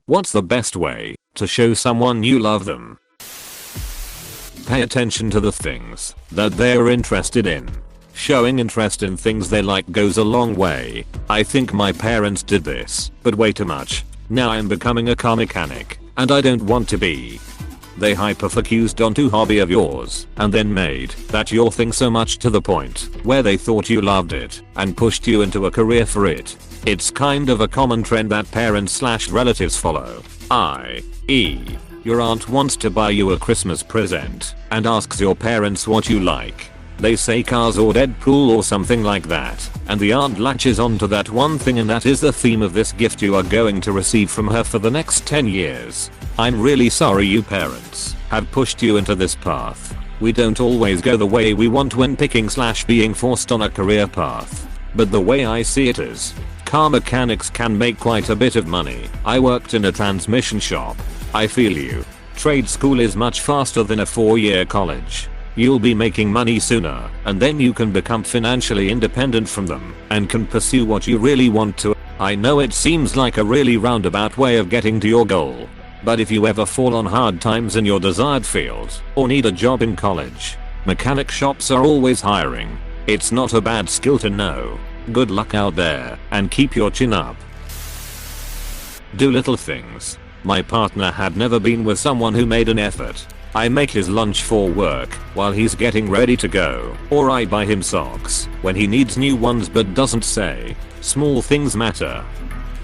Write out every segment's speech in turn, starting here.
What's the best way to show someone you love them? Pay attention to the things that they're interested in. Showing interest in things they like goes a long way. I think my parents did this, but way too much. Now I'm becoming a car mechanic, and I don't want to be. They hyper-focused onto hobby of yours, and then made that your thing so much to the point where they thought you loved it, and pushed you into a career for it. It's kind of a common trend that parents/relatives follow. i.e., your aunt wants to buy you a Christmas present, and asks your parents what you like. They say Cars or Deadpool or something like that, and the aunt latches onto that one thing, and that is the theme of this gift you are going to receive from her for the next 10 years. I'm really sorry you parents have pushed you into this path. We don't always go the way we want when picking/being forced on a career path. But the way I see it is, car mechanics can make quite a bit of money. I worked in a transmission shop. I feel you. Trade school is much faster than a 4-year college. You'll be making money sooner, and then you can become financially independent from them, and can pursue what you really want to. I know it seems like a really roundabout way of getting to your goal. But if you ever fall on hard times in your desired field, or need a job in college, mechanic shops are always hiring. It's not a bad skill to know. Good luck out there, and keep your chin up. Do little things. My partner had never been with someone who made an effort. I make his lunch for work while he's getting ready to go, or I buy him socks when he needs new ones but doesn't say. Small things matter.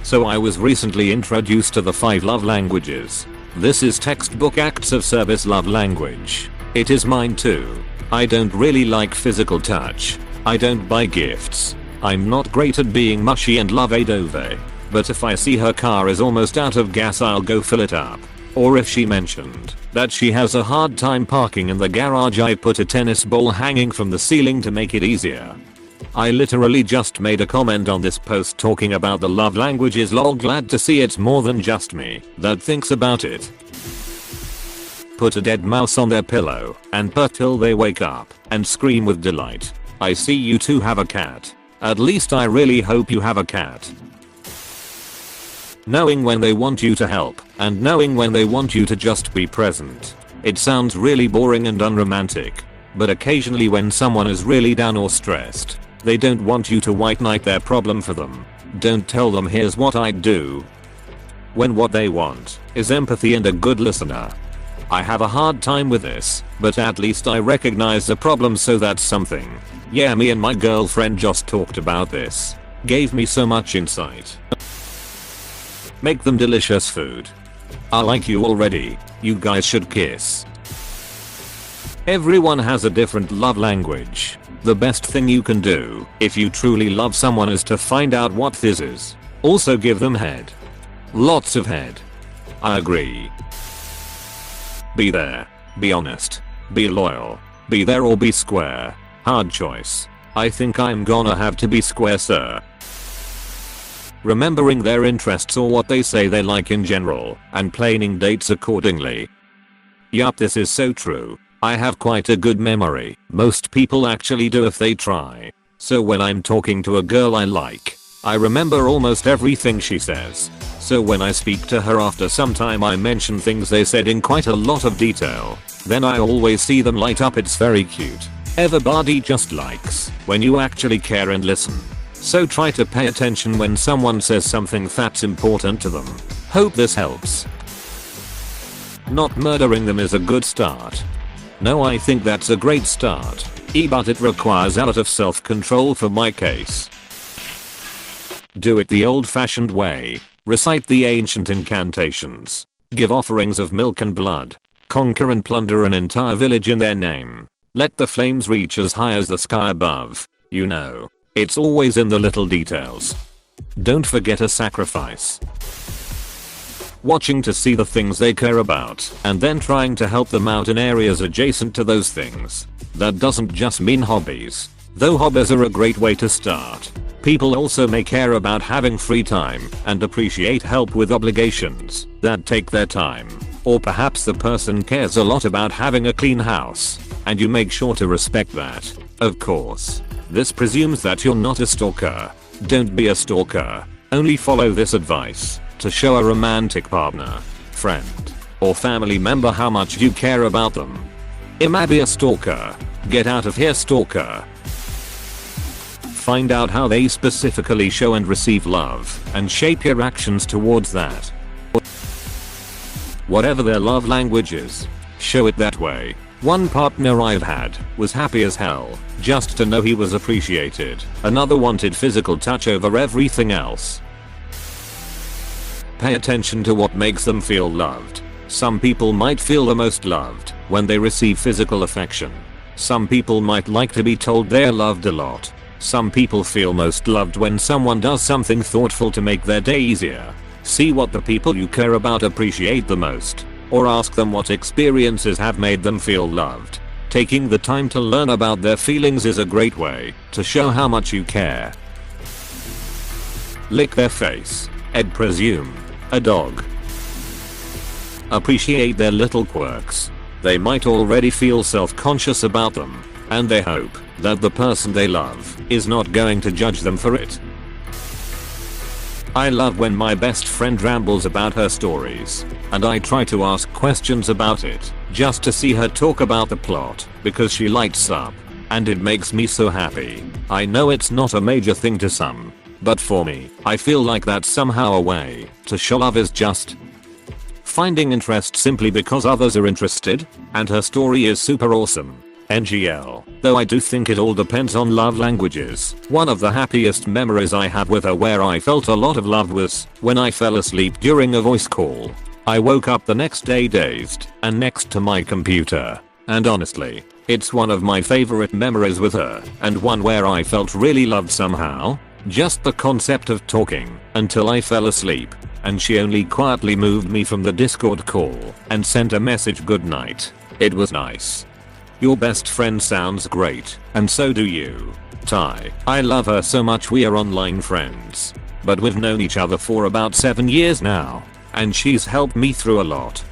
So I was recently introduced to the 5 love languages. This is textbook acts of service love language. It is mine too. I don't really like physical touch. I don't buy gifts. I'm not great at being mushy and love a dove. But if I see her car is almost out of gas, I'll go fill it up. Or if she mentioned that she has a hard time parking in the garage, I put a tennis ball hanging from the ceiling to make it easier. I literally just made a comment on this post talking about the love languages. Lol, glad to see it's more than just me that thinks about it. Put a dead mouse on their pillow and purr till they wake up and scream with delight. I see you two have a cat. At least I really hope you have a cat. Knowing when they want you to help and knowing when they want you to just be present. It sounds really boring and unromantic, but occasionally when someone is really down or stressed, they don't want you to white knight their problem for them. Don't tell them here's what I'd do, when what they want is empathy and a good listener. I have a hard time with this, but at least I recognize the problem, so that's something. Yeah, me and my girlfriend just talked about this. Gave me so much insight. Make them delicious food. I like you already. You guys should kiss. Everyone has a different love language. The best thing you can do if you truly love someone is to find out what this is. Also give them head. Lots of head. I agree. Be there. Be honest. Be loyal. Be there or be square. Hard choice. I think I'm gonna have to be square, sir. Remembering their interests or what they say they like in general, and planning dates accordingly. Yup, this is so true. I have quite a good memory. Most people actually do if they try. So when I'm talking to a girl I like, I remember almost everything she says. So when I speak to her after some time, I mention things they said in quite a lot of detail. Then I always see them light up. It's very cute. Everybody just likes when you actually care and listen. So try to pay attention when someone says something that's important to them. Hope this helps. Not murdering them is a good start. No, I think that's a great start. But it requires a lot of self-control for my case. Do it the old-fashioned way. Recite the ancient incantations. Give offerings of milk and blood. Conquer and plunder an entire village in their name. Let the flames reach as high as the sky above. You know, it's always in the little details. Don't forget a sacrifice. Watching to see the things they care about, and then trying to help them out in areas adjacent to those things. That doesn't just mean hobbies. Though hobbies are a great way to start. People also may care about having free time and appreciate help with obligations that take their time. Or perhaps the person cares a lot about having a clean house, and you make sure to respect that. Of course, this presumes that you're not a stalker. Don't be a stalker. Only follow this advice. to show a romantic partner, friend, or family member how much you care about them. It may be a stalker. Get out of here, stalker. Find out how they specifically show and receive love and shape your actions towards that. Whatever their love language is, show it that way. One partner I've had was happy as hell just to know he was appreciated. Another wanted physical touch over everything else. Pay attention to what makes them feel loved. Some people might feel the most loved when they receive physical affection. Some people might like to be told they're loved a lot. Some people feel most loved when someone does something thoughtful to make their day easier. See what the people you care about appreciate the most, or ask them what experiences have made them feel loved. Taking the time to learn about their feelings is a great way to show how much you care. Lick their face. I'd presume a dog. Appreciate their little quirks. They might already feel self-conscious about them, and they hope that the person they love is not going to judge them for it. I love when my best friend rambles about her stories, and I try to ask questions about it, just to see her talk about the plot, because she lights up, and it makes me so happy. I know it's not a major thing to some, but for me, I feel like that's somehow a way to show love is just finding interest simply because others are interested, and her story is super awesome. NGL. Though I do think it all depends on love languages. One of the happiest memories I have with her where I felt a lot of love was when I fell asleep during a voice call. I woke up the next day dazed and next to my computer. And honestly, it's one of my favorite memories with her, and one where I felt really loved somehow. Just the concept of talking until I fell asleep, and she only quietly moved me from the Discord call and sent a message good night. It was nice. Your best friend sounds great, and so do you. Ty. I love her so much. We are online friends, but we've known each other for about 7 years now, and she's helped me through a lot.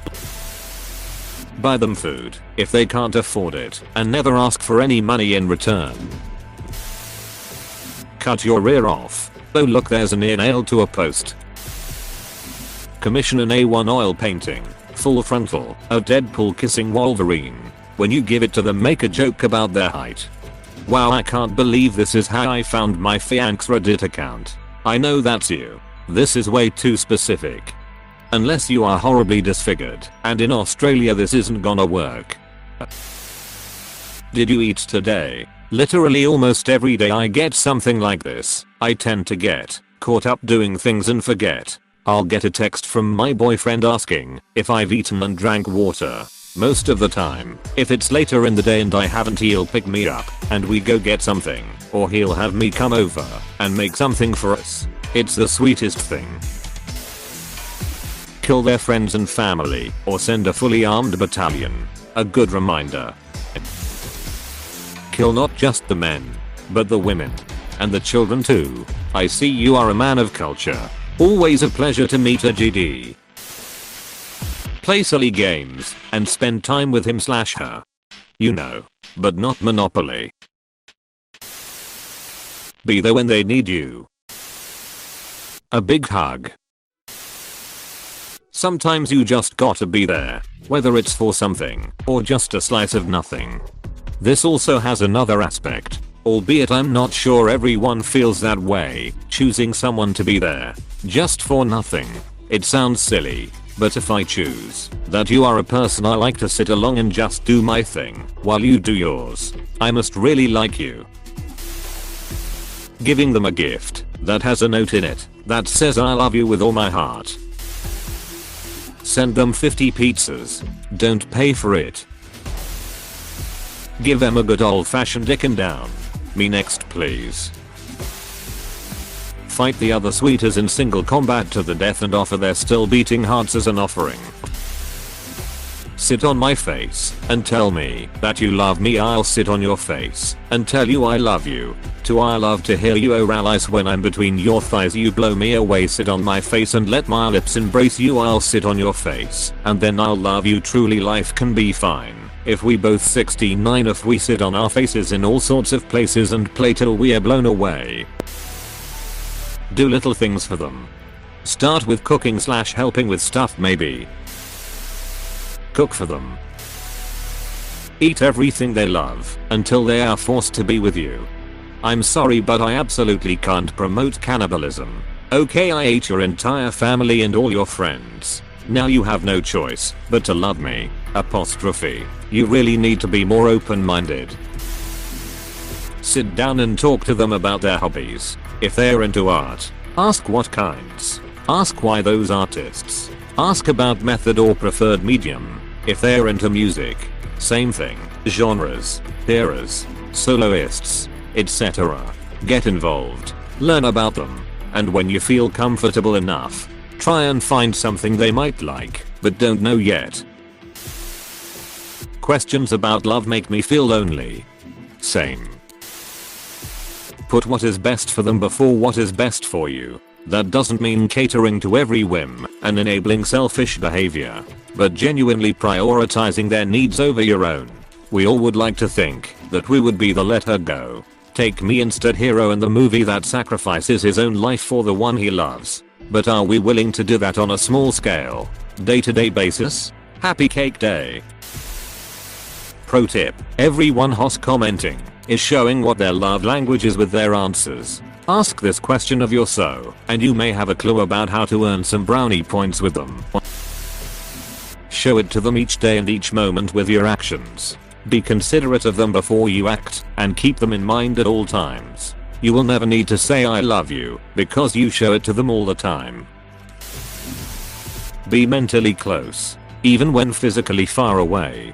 Buy them food if they can't afford it, and never ask for any money in return. Cut your ear off. Oh look, there's an ear nailed to a post. Commission an A1 oil painting, full frontal, of Deadpool kissing Wolverine. When you give it to them, make a joke about their height. Wow, I can't believe this is how I found my AskReddit account. I know that's you. This is way too specific. Unless you are horribly disfigured, and in Australia this isn't gonna work. Did you eat today? Literally almost every day I get something like this. I tend to get caught up doing things and forget. I'll get a text from my boyfriend asking if I've eaten and drank water. Most of the time, if it's later in the day and I haven't, he'll pick me up and we go get something, or he'll have me come over and make something for us. It's the sweetest thing. Kill their friends and family, or send a fully armed battalion. A good reminder. Kill not just the men, but the women. And the children too. I see you are a man of culture. Always a pleasure to meet a GD. Play silly games, and spend time with him/her. You know, but not Monopoly. Be there when they need you. A big hug. Sometimes you just gotta be there, whether it's for something, or just a slice of nothing. This also has another aspect, albeit I'm not sure everyone feels that way, choosing someone to be there, just for nothing. It sounds silly, but if I choose that you are a person I like to sit along and just do my thing while you do yours, I must really like you. Giving them a gift that has a note in it that says I love you with all my heart. Send them 50 pizzas. Don't pay for it. Give them a good old-fashioned dickin' down. Me next, please. Fight the other sweeters in single combat to the death and offer their still beating hearts as an offering. Sit on my face and tell me that you love me. I'll sit on your face and tell you I love you. I love to hear you oralize when I'm between your thighs. You blow me away. Sit on my face and let my lips embrace you. I'll sit on your face and then I'll love you. Truly life can be fine if we both 69. If we sit on our faces in all sorts of places and play till we are blown away. Do little things for them. Start with cooking / helping with stuff maybe. Cook for them. Eat everything they love until they are forced to be with you. I'm sorry, but I absolutely can't promote cannibalism. Okay, I ate your entire family and all your friends. Now you have no choice but to love me. Apostrophe. You really need to be more open-minded. Sit down and talk to them about their hobbies. If they're into art, ask what kinds. Ask why those artists. Ask about method or preferred medium. If they're into music, same thing. Genres, eras, soloists, etc. Get involved. Learn about them. And when you feel comfortable enough, try and find something they might like, but don't know yet. Questions about love make me feel lonely. Same. Put what is best for them before what is best for you. That doesn't mean catering to every whim and enabling selfish behavior, but genuinely prioritizing their needs over your own. We all would like to think that we would be the let her go, take me instead hero in the movie that sacrifices his own life for the one he loves. But are we willing to do that on a small scale, day-to-day basis? Happy Cake Day. Pro tip: everyone who's commenting is showing what their love language is with their answers. Ask this question of your so, and you may have a clue about how to earn some brownie points with them. Show it to them each day and each moment with your actions. Be considerate of them before you act, and keep them in mind at all times. You will never need to say I love you, because you show it to them all the time. Be mentally close, even when physically far away.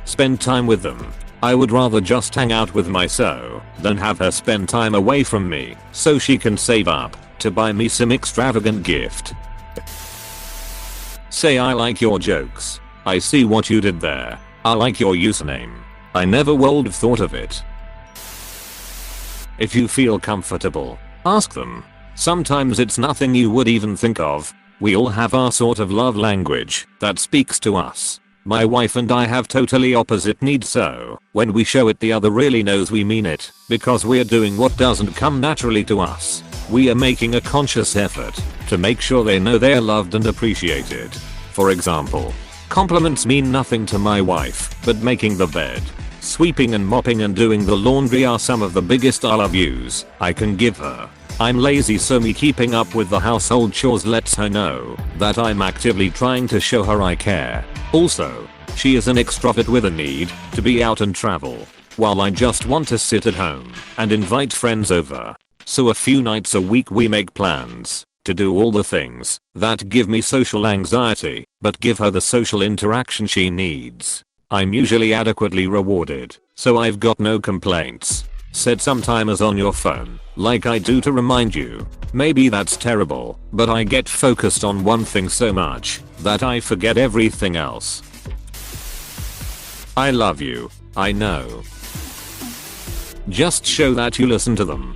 Spend time with them. I would rather just hang out with my so than have her spend time away from me so she can save up to buy me some extravagant gift. Say I like your jokes. I see what you did there. I like your username. I never would have thought of it. If you feel comfortable, ask them. Sometimes it's nothing you would even think of. We all have our sort of love language that speaks to us. My wife and I have totally opposite needs, so when we show it the other really knows we mean it, because we're doing what doesn't come naturally to us. We are making a conscious effort to make sure they know they're loved and appreciated. For example, compliments mean nothing to my wife, but making the bed, sweeping and mopping and doing the laundry are some of the biggest I love yous I can give her. I'm lazy, so me keeping up with the household chores lets her know that I'm actively trying to show her I care. Also, she is an extrovert with a need to be out and travel, while I just want to sit at home and invite friends over. So a few nights a week we make plans to do all the things that give me social anxiety, but give her the social interaction she needs. I'm usually adequately rewarded, so I've got no complaints. Set some timers on your phone, like I do, to remind you. Maybe that's terrible, but I get focused on one thing so much that I forget everything else. I love you, I know. Just show that you listen to them.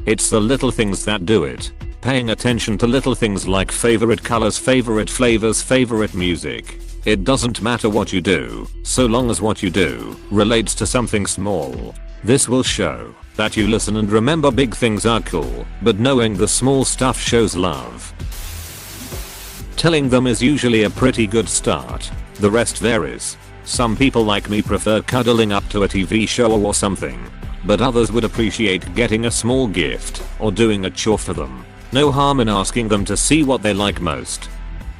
It's the little things that do it. Paying attention to little things like favorite colors, favorite flavors, favorite music. It doesn't matter what you do, so long as what you do relates to something small. This will show that you listen and remember big things are cool, but knowing the small stuff shows love. Telling them is usually a pretty good start. The rest varies. Some people like me prefer cuddling up to a TV show or something, but others would appreciate getting a small gift or doing a chore for them. No harm in asking them to see what they like most.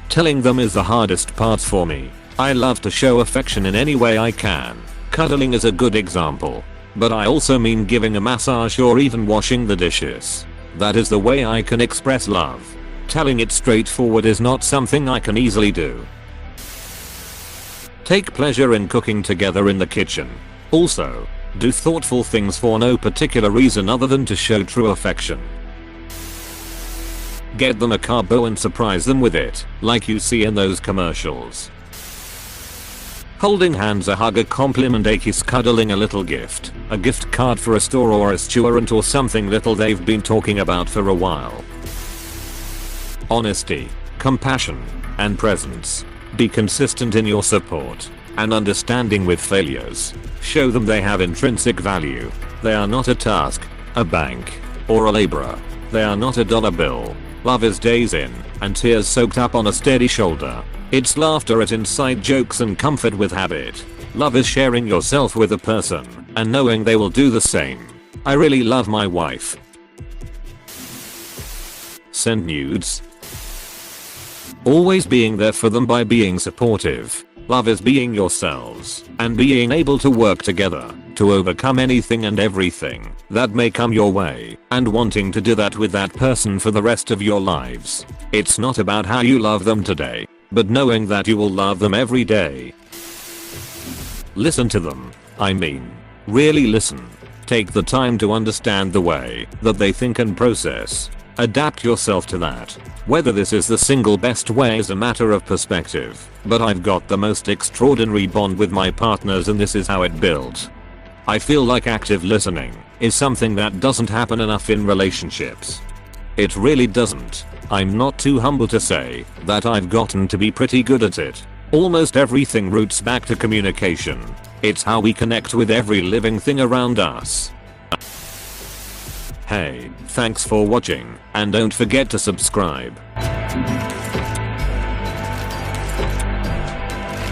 Telling them is the hardest part for me. I love to show affection in any way I can. Cuddling is a good example. But I also mean giving a massage or even washing the dishes. That is the way I can express love. Telling it straightforward is not something I can easily do. Take pleasure in cooking together in the kitchen. Also, do thoughtful things for no particular reason other than to show true affection. Get them a car bow and surprise them with it, like you see in those commercials. Holding hands, a hug, a compliment, a kiss, cuddling, a little gift, a gift card for a store or a restaurant or something little they've been talking about for a while. Honesty, compassion, and presence. Be consistent in your support and understanding with failures. Show them they have intrinsic value. They are not a task, a bank, or a laborer. They are not a dollar bill. Love is days in and tears soaked up on a steady shoulder. It's laughter at inside jokes and comfort with habit. Love is sharing yourself with a person and knowing they will do the same. I really love my wife. Send nudes. Always being there for them by being supportive. Love is being yourselves and being able to work together to overcome anything and everything that may come your way and wanting to do that with that person for the rest of your lives. It's not about how you love them today, but knowing that you will love them every day. Listen to them. I mean, really listen. Take the time to understand the way that they think and process. Adapt yourself to that. Whether this is the single best way is a matter of perspective, but I've got the most extraordinary bond with my partners and this is how it built. I feel like active listening is something that doesn't happen enough in relationships. It really doesn't. I'm not too humble to say that I've gotten to be pretty good at it. Almost everything roots back to communication. It's how we connect with every living thing around us. Hey, thanks for watching, and don't forget to subscribe.